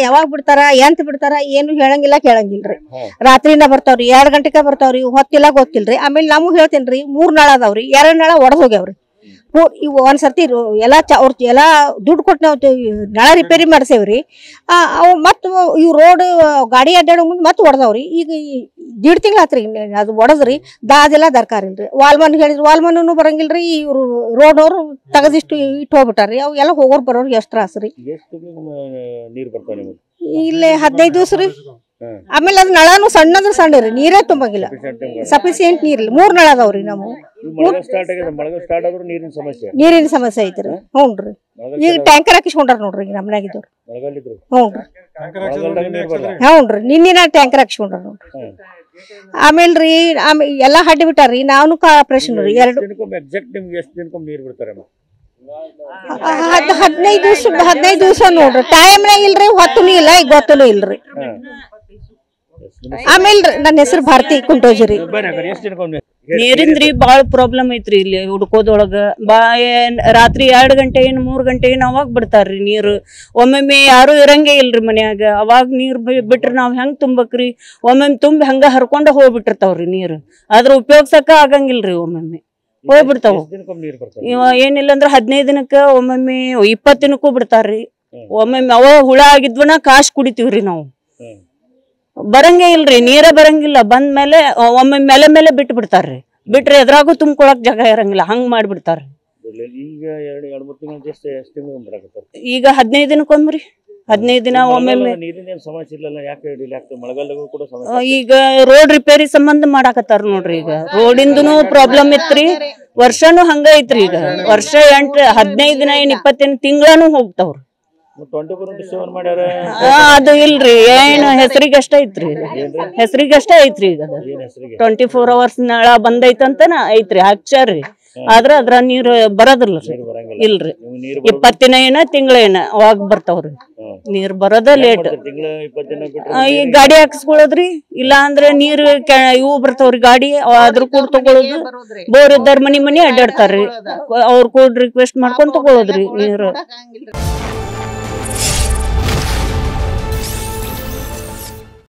ಯಾವಾಗ ಬಿಡ್ತಾರ ಎಂತ ಬಿಡ್ತಾರ ಏನು ಹೇಳಂಗಿಲ್ಲ ಕೇಳಂಗಿಲ್ರಿ. ರಾತ್ರಿಯಿಂದ ಬರ್ತಾವ್ರಿ, 2 ಗಂಟೆಗೆ ಬರ್ತಾವ್ರಿ, ಹೊತ್ತಿಲ್ಲ ಗೊತ್ತಿಲ್ರಿ. ಆಮೇಲೆ ನಮಗ್ ಹೇಳ್ತೇನ್ರಿ 3 ನಾಳ ಅದಾವ್ರಿ, 2 ನಾಳ ಒಡದ್ ಹೋಗ್ಯಾವ್ರಿ. ಇವ್ ಒಂದ್ಸರ್ತಿ ಎಲ್ಲಾ ಅವ್ರ ಎಲ್ಲಾ ದುಡ್ಡು ಕೊಟ್ಟು ನಾವು ನಳ ರಿಪೇರಿ ಮಾಡ್ಸೇವ್ರಿ. ಅವ್ ಮತ್ ಇವ್ ರೋಡ್ ಗಾಡಿ ಅಡ್ಡಾಡೋ ಮುಂದ್ ಮತ್ ಒಡದವ್ರಿ. ಈಗ 1.5 ತಿಂಗಳ ಆತ್ರಿ ಅದು ಒಡದ್ರಿ. ಅದೆಲ್ಲ ದರ್ಕಾರ ಇಲ್ರಿ. ವಾಲ್ಮನ್ ಹೇಳಿದ್ರು, ವಾಲ್ಮನ್ ಬರಂಗಿಲ್ರಿ. ಇವ್ರು ರೋಡ್ ಅವ್ರು ತಗದಿಷ್ಟು ಇಟ್ಟು ಹೋಗ್ಬಿಟ್ಟಾರ್ರಿ. ಅವ್ ಎಲ್ಲ ಹೋಗೋರ್ ಬರೋರ್ಗೆ ಎಷ್ಟ್ ತ್ರಾಸ್ರಿ. ಇಲ್ಲೇ 15 ದಿವ್ಸ ರೀ. ಆಮೇಲೆ ಅದ್ ನಳನು ಸಣ್ಣದ್ರ ಸಣ್ಣ ರೀ, ನೀರೇ ತುಂಬಂಗಿಲ್ಲ, ಸಫಿಸಿಯೆಂಟ್ ನೀರ್ ಇಲ್ಲ. 3 ನಳ ಅದಾವ್ರಿ. ನಾವು ನೀರಿನ ಸಮಸ್ಯೆ ಐತ್ರಿ. ಹ್ಞೂನ್ರಿ. ಈಗ ಟ್ಯಾಂಕರ್ ಹಾಕಿಸ್ಕೊಂಡ್ರ ನೋಡ್ರಿ ಈಗ ನಮ್ಮನಾಗಿದ್ದವ್ರು. ಹ್ಞೂನ್ರಿ, ನಿನ್ನಿನ ಟ್ಯಾಂಕರ್ ಹಾಕಿಸ್ಕೊಂಡ್ರ ನೋಡ್ರಿ. ಆಮೇಲ್ರಿ ಎಲ್ಲಾ ಹಡ್ಡಿ ಬಿಟ್ಟಾರ್ರಿ. ನಾನು ಆಪರೇಷನ್ ರೀ 2 15 ದಿವ್ಸ ನೋಡ್ರಿ. ಟೈಮ್ನಾಗ ಇಲ್ರಿ, ಹೊತ್ತನು ಇಲ್ಲ, ಈಗ ಗೊತ್ತನು ಇಲ್ರಿ. ಆಮೇಲ್ರಿ ನನ್ನ ಹೆಸರು ಭಾರತಿ ಕುಂಟೋಜಿರಿ. ನೀರಿಂದ್ರಿ ಬಾಳ ಪ್ರಾಬ್ಲಮ್ ಐತ್ರಿ ಇಲ್ಲಿ ಹುಡ್ಕೋದೊಳಗ. ರಾತ್ರಿ 2 ಗಂಟೆ 3 ಗಂಟೆ ಅವಾಗ ಬಿಡ್ತಾರ್ರಿ ನೀರು. ಒಮ್ಮೊಮ್ಮೆ ಯಾರು ಇರಂಗೇ ಇಲ್ರಿ ಮನ್ಯಾಗ. ಅವಾಗ ನೀರ್ ಬಿಟ್ರಿ ನಾವ್ ಹೆಂಗ್ ತುಂಬಕ್ರಿ? ಒಮ್ಮೊಮ್ಮೆ ತುಂಬಿ ಹಂಗ ಹರ್ಕೊಂಡ ಹೋಗ್ಬಿಟ್ಟಿರ್ತಾವ್ರಿ ನೀರು. ಅದ್ರ ಉಪಯೋಗ್ಸಕ ಆಗಂಗಿಲ್ರಿ. ಒಮ್ಮೊಮ್ಮೆ ಹೋಗ್ಬಿಡ್ತಾವ. ಏನಿಲ್ಲ ಅಂದ್ರ 15 ದಿನಕ್ಕ, ಒಮ್ಮೊಮ್ಮೆ 20 ದಿನಕ್ಕೂ ಬಿಡ್ತಾರ್ರಿ. ಒಮ್ಮೊಮ್ಮೆ ಅವ ಹುಳ ಆಗಿದ್ವನ ಕಾಶ್ ಕುಡಿತೀವ್ರಿ ನಾವು. ಬರಂಗೇ ಇಲ್ರಿ, ನೀರ ಬರಂಗಿಲ್ಲ. ಬಂದ್ಮೇಲೆ ಒಮ್ಮೆ ಮೇಲೆ ಬಿಟ್ಟು ಬಿಡ್ತಾರ್ರಿ. ಬಿಟ್ರೆ ಎದ್ರಾಗೂ ತುಂಬ್ಕೊಳಕ್ ಜಾಗ ಇರಂಗಿಲ್ಲ, ಹಂಗ್ ಮಾಡ್ಬಿಡ್ತಾರ್ರಿ. ಈಗ 15 ದಿನಕ್ಕೊಮ್ರಿ. 15 ದಿನ ಒಮ್ಮೊಮ್ಮೆ. ಈಗ ರೋಡ್ ರಿಪೇರಿ ಸಂಬಂಧ ಮಾಡಾಕತ್ತಾರ ನೋಡ್ರಿ. ಈಗ ರೋಡಿಂದನು ಪ್ರಾಬ್ಲಮ್ ಇತ್ರಿ. ವರ್ಷನು ಹಂಗ ಐತ್ರಿ. ಈಗ ವರ್ಷ 15 ದಿನ 20 ತಿಂಗಳನು ಹೋಗ್ತಾವ್ರಿ. ಅದು ಇಲ್ರಿ, ಏನು ಹೆಸರಿಗಷ್ಟ ಐತ್ರಿ. ಹೆಸರಿಗಷ್ಟ ಐತ್ರಿ. ಈಗ 24 hours ನಳ ಬಂದೈತಂತನ ಐತ್ರಿ, ಹಾಕ್ಚಾರ್ರಿ. ಆದ್ರ ಅದ್ರ ನೀರ್ ಬರೋದಿಲ್ಲ ಇಲ್ರಿ. 20 ದಿನ ತಿಂಗಳೇನ ಅವಾಗ ಬರ್ತಾವ್ರಿ. ನೀರ್ ಬರೋದ ಲೇಟ್. ಈ ಗಾಡಿ ಹಾಕ್ಸ್ಕೊಳೋದ್ರಿ. ಇಲ್ಲ ಅಂದ್ರೆ ನೀರ್ ಇವು ಬರ್ತಾವ್ರಿ ಗಾಡಿ, ಅದ್ರ ಕೂಡ ತಗೊಳೋದು. ಬೋರ್ ಇದ್ದಾರ ಮನಿ ಅಡ್ಡಾಡ್ತಾರ್ರಿ. ಅವ್ರ ಕೂಡ ರಿಕ್ವೆಸ್ಟ್ ಮಾಡ್ಕೊಂಡ್ ತಗೊಳೋದ್ರಿ ನೀರು.